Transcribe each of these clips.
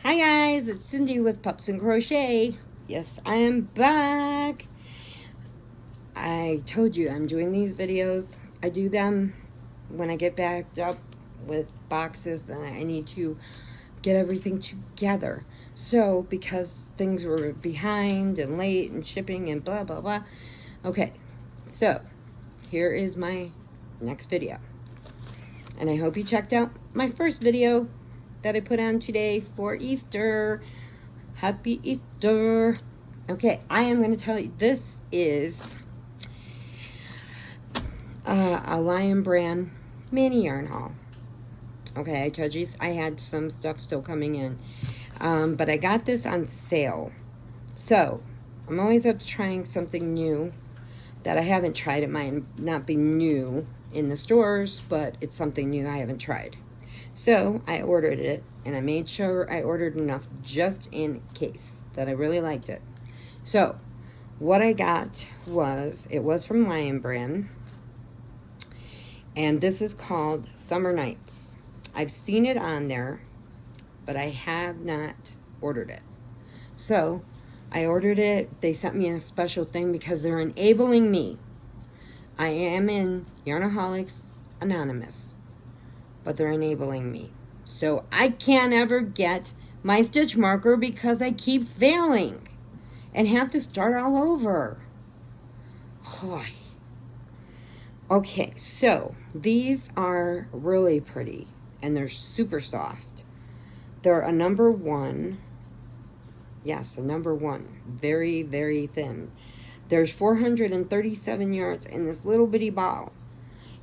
Hi guys, it's Cindy with Pups and Crochet. Yes, I am back. I told you I'm doing these videos. I do them when I get backed up with boxes and I need to get everything together. So, because things were behind and late and shipping and blah, blah, blah. Okay, so here is my next video. And I hope you checked out my first video that I put on today for Easter. Happy Easter. Okay, I am going to tell you, this is a Lion Brand mini yarn haul. Okay, I told you I had some stuff still coming in. But I got this on sale. So, I'm always up to trying something new that I haven't tried. It might not be new in the stores, but it's something new I haven't tried. So I ordered it, and I made sure I ordered enough just in case that I really liked it. So what I got was, it was from Lion Brand, and this is called Summer Nights. I've seen it on there, but I have not ordered it. So I ordered it. They sent me a special thing because they're enabling me. I am in Yarnaholics Anonymous, but they're enabling me. So I can't ever get my stitch marker because I keep failing and have to start all over. Okay, so these are really pretty and they're super soft. They're a number 1. Yes, a number 1. Very, very thin. There's 437 yards in this little bitty ball.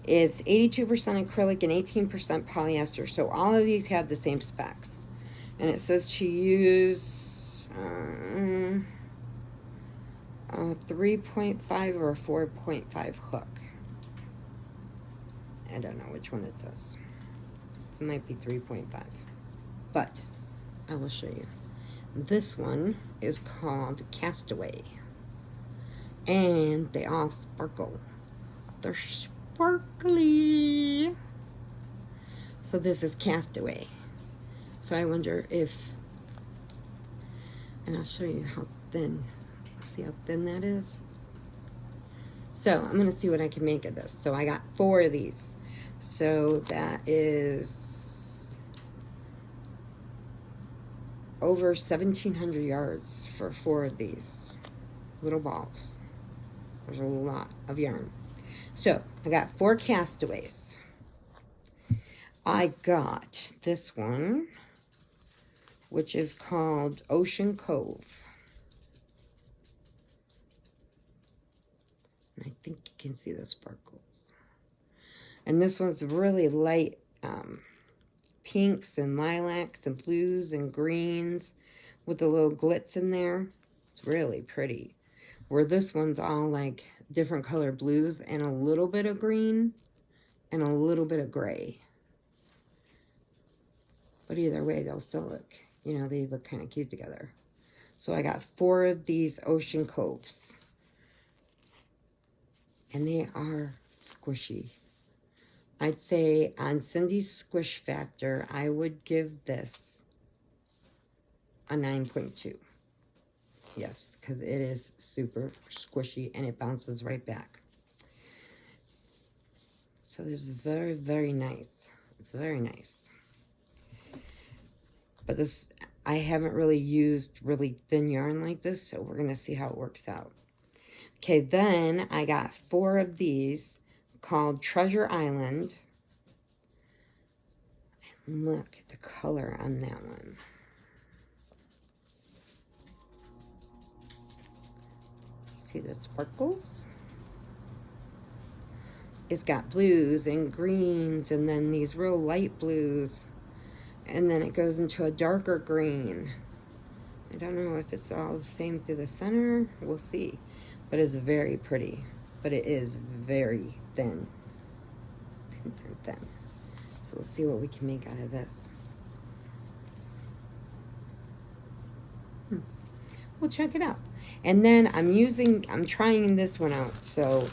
It's 82% acrylic and 18% polyester. So all of these have the same specs. And it says to use 3.5 or a 4.5 hook. I don't know which one it says. It might be 3.5. But I will show you. This one is called Castaway. And they all sparkle. They're sparkly. So this is Castaway. So I wonder if, and I'll show you how thin. See how thin that is? So I'm going to see what I can make of this. So I got 4 of these. So that is over 1,700 yards for 4 of these little balls. There's a lot of yarn. So I got 4 castaways. I got this one, which is called Ocean Cove. And I think you can see the sparkles. And this one's really light pinks and lilacs and blues and greens with a little glitz in there. It's really pretty. Where this one's all like different color blues and a little bit of green and a little bit of gray. But either way, they'll still look, you know, they look kind of cute together. So I got 4 of these Ocean Coves. And they are squishy. I'd say on Cindy's Squish Factor, I would give this a 9.2. Yes, because it is super squishy and it bounces right back. So this is very, very nice. It's very nice. But this, I haven't really used really thin yarn like this, so we're going to see how it works out. Okay, then I got 4 of these called Treasure Island. And look at the color on that one. See the sparkles? It's got blues and greens and then these real light blues. And then it goes into a darker green. I don't know if it's all the same through the center. We'll see. But it's very pretty. But it is very thin. Thin. So we'll see what we can make out of this. We'll check it out. And then I'm trying this one out. So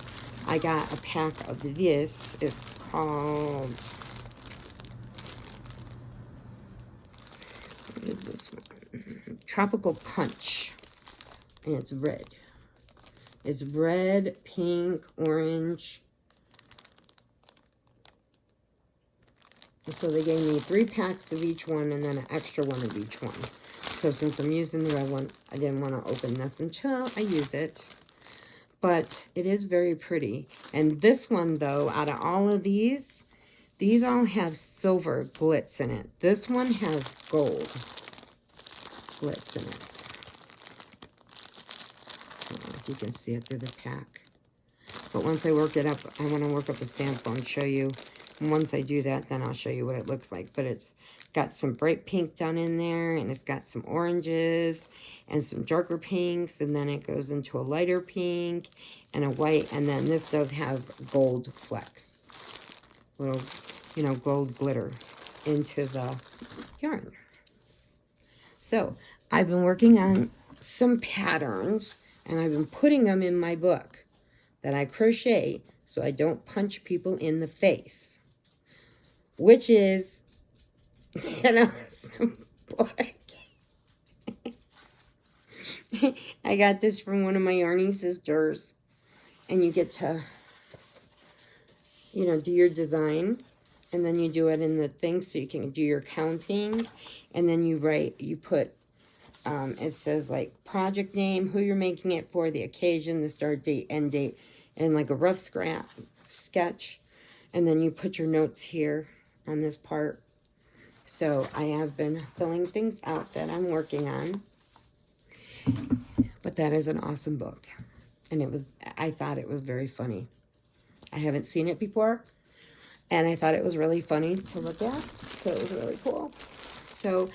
I got a pack of this. It's called, let is this one? Tropical Punch. And it's red. It's red, pink, orange. And so they gave me 3 packs of each one and then an extra one of each one. So since I'm using the red one, I didn't want to open this until I use it. But it is very pretty. And this one, though, out of all of these all have silver glitz in it. This one has gold glitz in it. I don't know if you can see it through the pack. But once I work it up, I want to work up a sample and show you. And once I do that, then I'll show you what it looks like. But it's got some bright pink down in there, and it's got some oranges and some darker pinks, and then it goes into a lighter pink and a white, and then this does have gold flecks. Little, you know, gold glitter into the yarn. So, I've been working on some patterns, and I've been putting them in my book that I crochet so I don't punch people in the face. Which is an awesome book. I got this from one of my Yarny sisters. And you get to, you know, do your design. And then you do it in the thing so you can do your counting. And then you write, you put, it says like project name, who you're making it for, the occasion, the start date, end date, and like a rough sketch. And then you put your notes here on this part. So I have been filling things out that I'm working on. But that is an awesome book. And I thought it was very funny. I haven't seen it before. And I thought it was really funny to look at. So it was really cool. So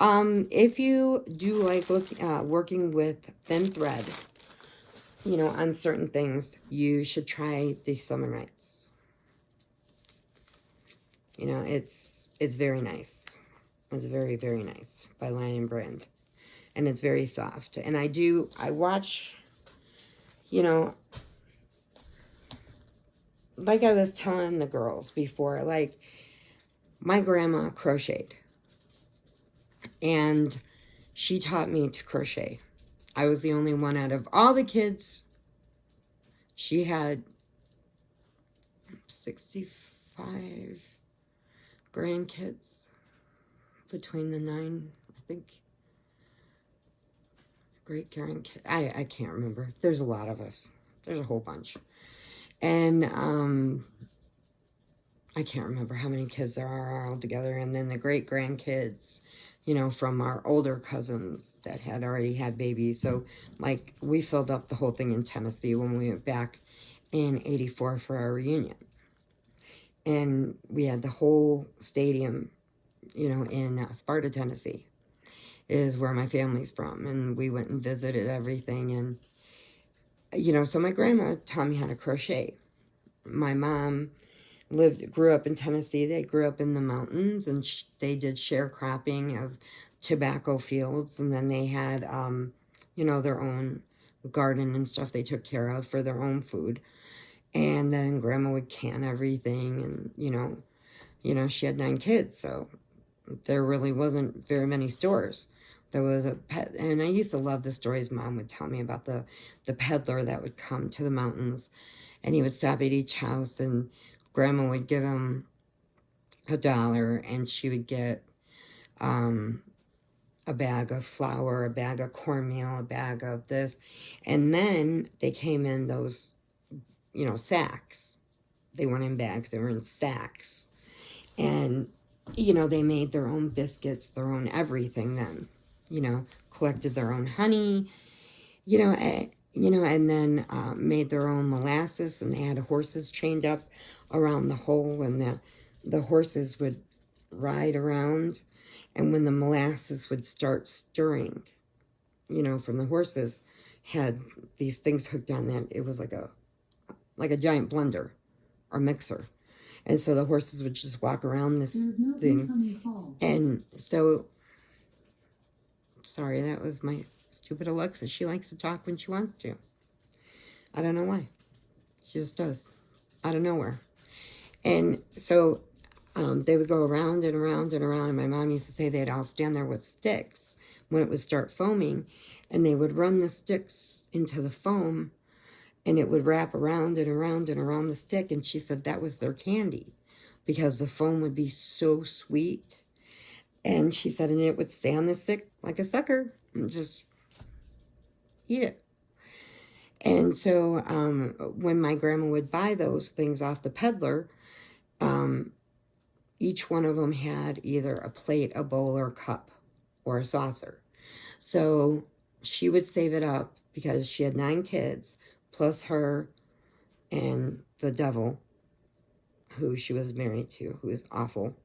if you do like working with thin thread, you know, on certain things, you should try the Summer Nights. You know, it's very nice. It's very, very nice by Lion Brand. And it's very soft. And I watch, you know, like I was telling the girls before, like, my grandma crocheted. And she taught me to crochet. I was the only one out of all the kids. She had 65 grandkids between the 9, I think, great grandkids. I can't remember. There's a lot of us. There's a whole bunch. And I can't remember how many kids there are all together. And then the great grandkids, you know, from our older cousins that had already had babies. So, like, we filled up the whole thing in Tennessee when we went back in '84 for our reunion. And we had the whole stadium, you know, in Sparta, Tennessee, is where my family's from. And we went and visited everything. And, you know, so my grandma taught me how to crochet. My mom grew up in Tennessee. They grew up in the mountains, and they did sharecropping of tobacco fields. And then they had, you know, their own garden and stuff they took care of for their own food. And then grandma would can everything, and, you know, she had 9 kids, so there really wasn't very many stores. There was a pet, and I used to love the stories Mom would tell me about the peddler that would come to the mountains, and he would stop at each house, and Grandma would give him $1, and she would get a bag of flour, a bag of cornmeal, a bag of this, and then they came in those, you know, sacks. They weren't in bags, they were in sacks. And, you know, they made their own biscuits, their own everything then, you know, collected their own honey, you know, and then made their own molasses, and they had horses chained up around the hole, and the horses would ride around, and when the molasses would start stirring, you know, from the horses, had these things hooked on that. It was like a giant blender or mixer. And so the horses would just walk around this thing. And so, sorry, that was my stupid Alexa. She likes to talk when she wants to. I don't know why. She just does. Out of nowhere. And so, They would go around and around and around, and my mom used to say they'd all stand there with sticks when it would start foaming, and they would run the sticks into the foam, and it would wrap around and around and around the stick, and she said that was their candy, because the foam would be so sweet, and she said, and it would stay on the stick like a sucker, and just eat it. And so when my grandma would buy those things off the peddler, each one of them had either a plate, a bowl, or a cup, or a saucer. So she would save it up because she had 9 kids, plus her and the devil, who she was married to, who is awful.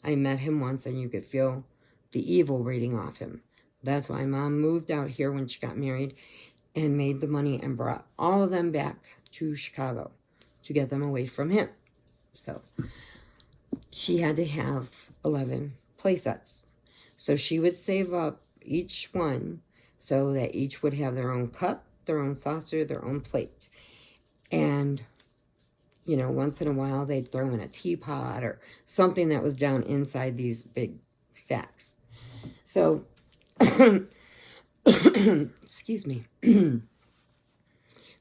I met him once, and you could feel the evil reading off him. That's why Mom moved out here when she got married and made the money and brought all of them back to Chicago to get them away from him. So she had to have 11 play sets. So she would save up each one so that each would have their own cup, their own saucer, their own plate. And, you know, once in a while they'd throw in a teapot or something that was down inside these big sacks. So, excuse me.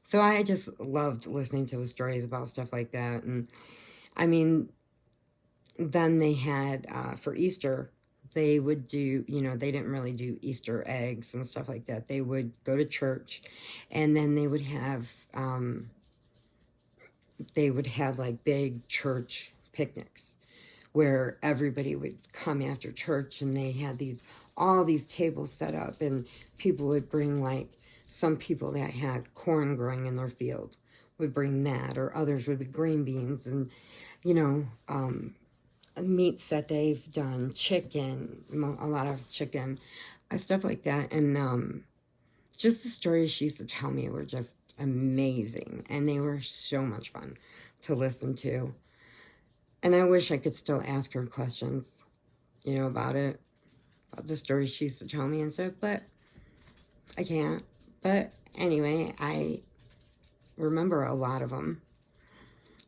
So I just loved listening to the stories about stuff like that. And I mean, then they had, for Easter, they would do, you know, they didn't really do Easter eggs and stuff like that. They would go to church, and then they would have like big church picnics where everybody would come after church, and they had all these tables set up, and people would bring, like, some people that had corn growing in their field would bring that, or others would be green beans, and, you know, meats that they've done, chicken, a lot of chicken, stuff like that. And just the stories she used to tell me were just amazing, and they were so much fun to listen to. And I wish I could still ask her questions, you know, about the stories she used to tell me and stuff, but I can't. But anyway, I remember a lot of them.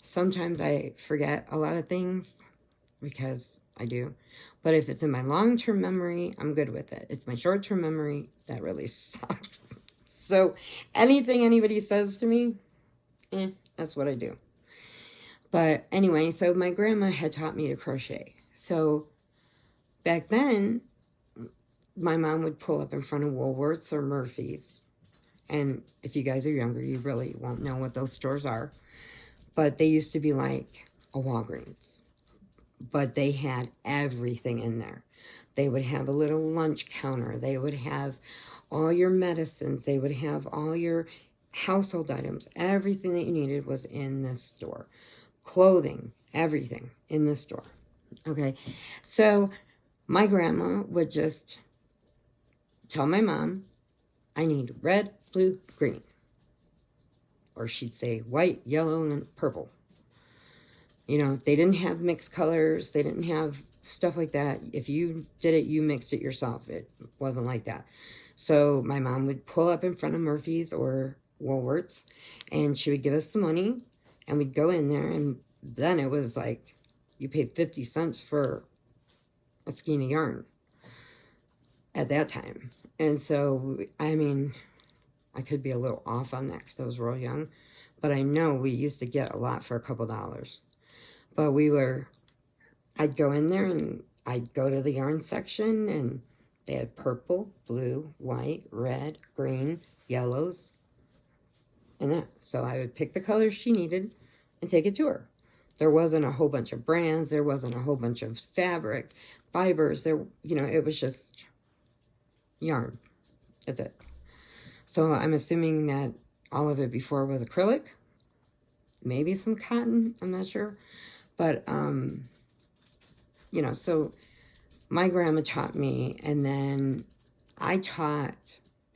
Sometimes I forget a lot of things, because I do. But if it's in my long-term memory, I'm good with it. It's my short-term memory that really sucks. So anything anybody says to me, that's what I do. But anyway, so my grandma had taught me to crochet. So back then, my mom would pull up in front of Woolworths or Murphy's. And if you guys are younger, you really won't know what those stores are. But they used to be like a Walgreens. But they had everything in there. They would have a little lunch counter. They would have all your medicines. They would have all your household items. Everything that you needed was in this store. Clothing, everything in the store. Okay, so my grandma would just tell my mom, I need red, blue, green. Or she'd say white, yellow, and purple. You know, they didn't have mixed colors. They didn't have stuff like that. If you did it, you mixed it yourself. It wasn't like that. So my mom would pull up in front of Murphy's or Woolworths, and she would give us the money, and we'd go in there, and then it was like you paid 50 cents for a skein of yarn at that time. And so, I mean, I could be a little off on that because I was real young, but I know we used to get a lot for a couple dollars. But I'd go in there, and I'd go to the yarn section, and they had purple, blue, white, red, green, yellows, and that. So I would pick the colors she needed and take it to her. There wasn't a whole bunch of brands. There wasn't a whole bunch of fabric, fibers. There, you know, it was just yarn. That's it. So I'm assuming that all of it before was acrylic. Maybe some cotton. I'm not sure. But, you know, so my grandma taught me, and then I taught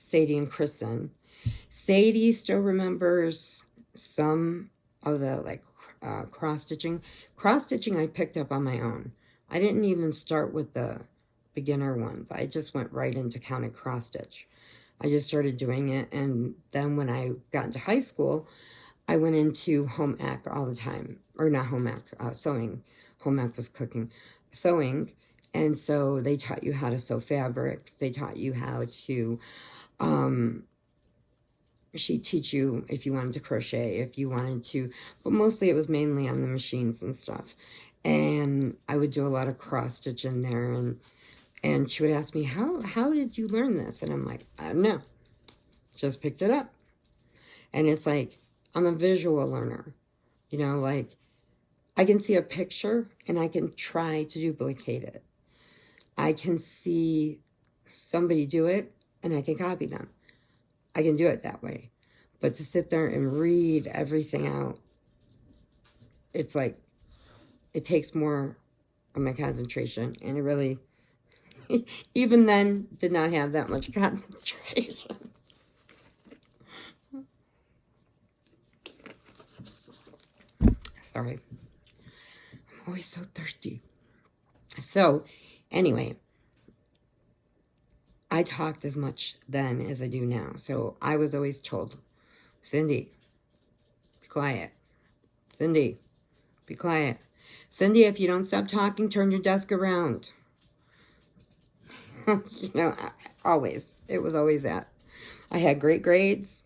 Sadie and Kristen. Sadie still remembers some of the, like, cross-stitching. Cross-stitching I picked up on my own. I didn't even start with the beginner ones. I just went right into counted cross-stitch. I just started doing it, and then when I got into home ec all the time. Or not home ec, sewing home ec was sewing. And so they taught you how to sew fabrics. They taught you how to, she'd teach you if you wanted to crochet, if you wanted to, but mostly it was mainly on the machines and stuff. And I would do a lot of cross stitch in there, and she would ask me, how did you learn this? And I'm like, I don't know, just picked it up. And it's like, I'm a visual learner, you know, like I can see a picture and I can try to duplicate it. I can see somebody do it and I can copy them. I can do it that way. But to sit there and read everything out, it's like, it takes more of my concentration. And it really, even then, did not have that much concentration. Sorry. I'm always so thirsty. So, anyway, I talked as much then as I do now. So I was always told, Cindy, be quiet. Cindy, be quiet. Cindy, if you don't stop talking, turn your desk around. You know, always. It was always that. I had great grades,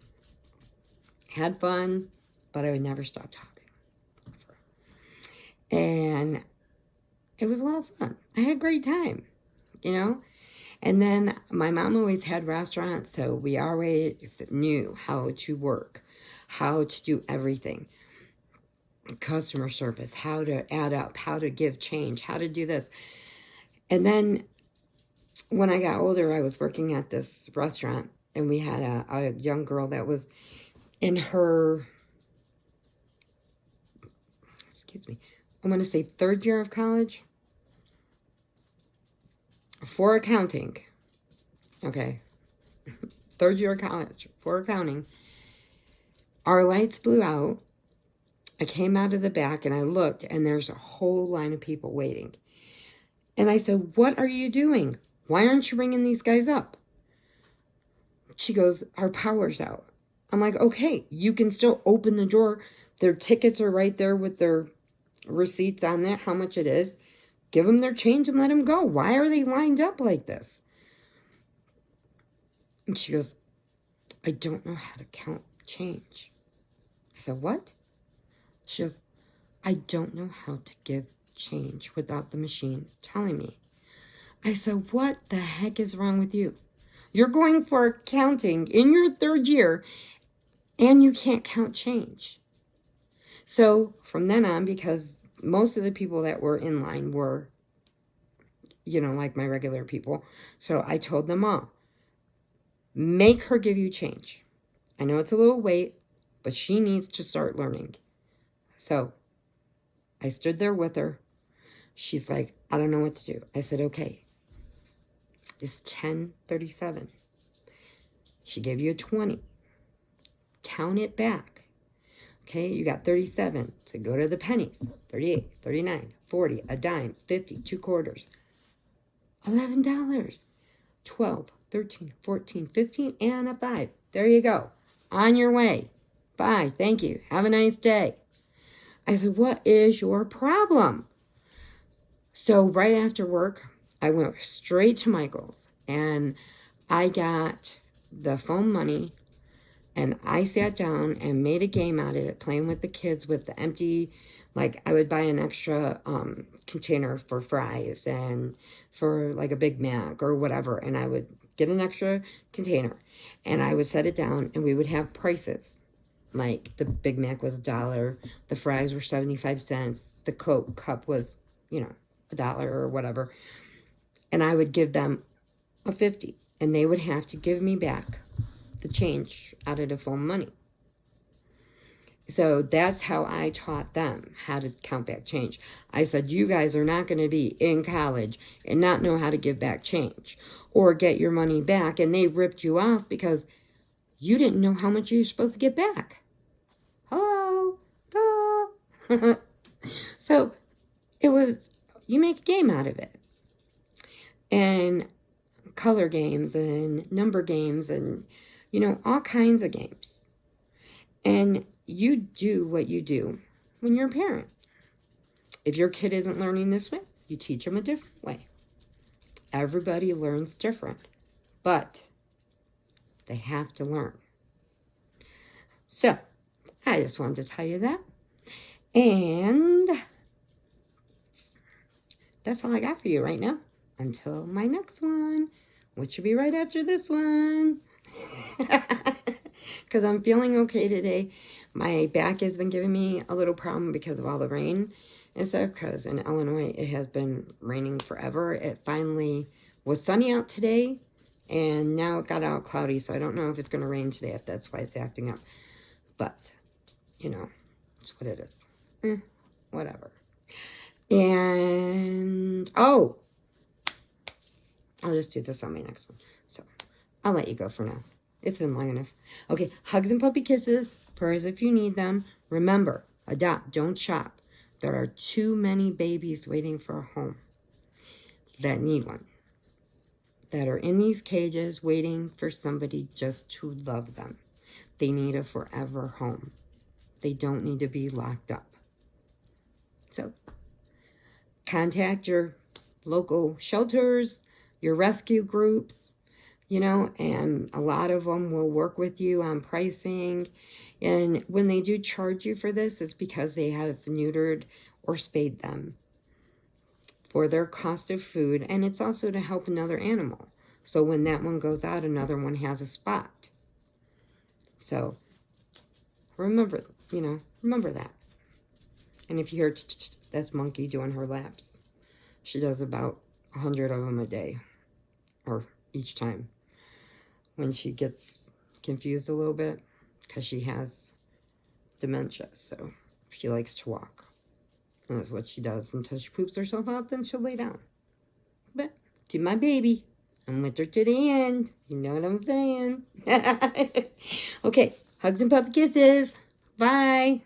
had fun, but I would never stop talking. And it was a lot of fun. I had a great time, you know. And then my mom always had restaurants, so we always knew how to work, how to do everything. Customer service, how to add up, how to give change, how to do this. And then when I got older, I was working at this restaurant, and we had a young girl that was in her, I'm going to say 3rd year of college for accounting. Okay. 3rd year of college for accounting. Our lights blew out. I came out of the back and I looked, and there's a whole line of people waiting. And I said, what are you doing? Why aren't you ringing these guys up? She goes, our power's out. I'm like, okay, you can still open the door. Their tickets are right there with their receipts on there, how much it is. Give them their change and let them go. Why are they lined up like this? And she goes, I don't know how to count change. I said, what? She goes, I don't know how to give change without the machine telling me. I said, what the heck is wrong with you? You're going for accounting in your 3rd year and you can't count change. So from then on, because most of the people that were in line were, you know, like my regular people. So I told them all, make her give you change. I know it's a little wait, but she needs to start learning. So I stood there with her. She's like, I don't know what to do. I said, okay, it's 10:37. She gave you a 20. Count it back. Okay, you got 37. So go to the pennies. 38, 39, 40, a dime, 50, 2 quarters. $11. 12, 13, 14, 15, and a 5. There you go. On your way. Bye. Thank you. Have a nice day. I said, what is your problem? So right after work, I went straight to Michael's, and I got the foam money, and I sat down and made a game out of it, playing with the kids with the empty, like I would buy an extra container for fries and for like a Big Mac or whatever, and I would get an extra container, and I would set it down, and we would have prices. Like the Big Mac was $1, the fries were 75 cents, the Coke cup was, you know, $1 or whatever, and I would give them a 50, and they would have to give me back the change out of the foam money. So that's how I taught them how to count back change. I said, you guys are not going to be in college and not know how to give back change or get your money back, and they ripped you off because you didn't know how much you were supposed to get back. Hello? Duh. So it was, you make a game out of it. And color games and number games and, you know, all kinds of games. And you do what you do when you're a parent. If your kid isn't learning this way, you teach them a different way. Everybody learns different, but they have to learn. So, I just wanted to tell you that. And that's all I got for you right now. Until my next one, which should be right after this one. Because I'm feeling okay today. My back has been giving me a little problem because of all the rain and stuff. Because in Illinois, it has been raining forever. It finally was sunny out today. And now it got out cloudy. So I don't know if it's going to rain today, if that's why it's acting up. But, you know, it's what it is. Whatever. And, oh, I'll just do this on my next one. So, I'll let you go for now. It's been long enough. Okay, hugs and puppy kisses. Prayers if you need them. Remember, adopt, don't shop. There are too many babies waiting for a home that need one. That are in these cages waiting for somebody just to love them. They need a forever home. They don't need to be locked up. So, contact your local shelters, your rescue groups, you know, and a lot of them will work with you on pricing. And when they do charge you for this, it's because they have neutered or spayed them for their cost of food. And it's also to help another animal. So when that one goes out, another one has a spot. So remember, you know, remember that. And if you hear, that's Monkey doing her laps. She does about 100 of them a day, or each time, when she gets confused a little bit, because she has dementia, so she likes to walk. And that's what she does until she poops herself out, then she'll lay down. But, to my baby, I'm with her to the end. You know what I'm saying? Okay, hugs and puppy kisses. Bye.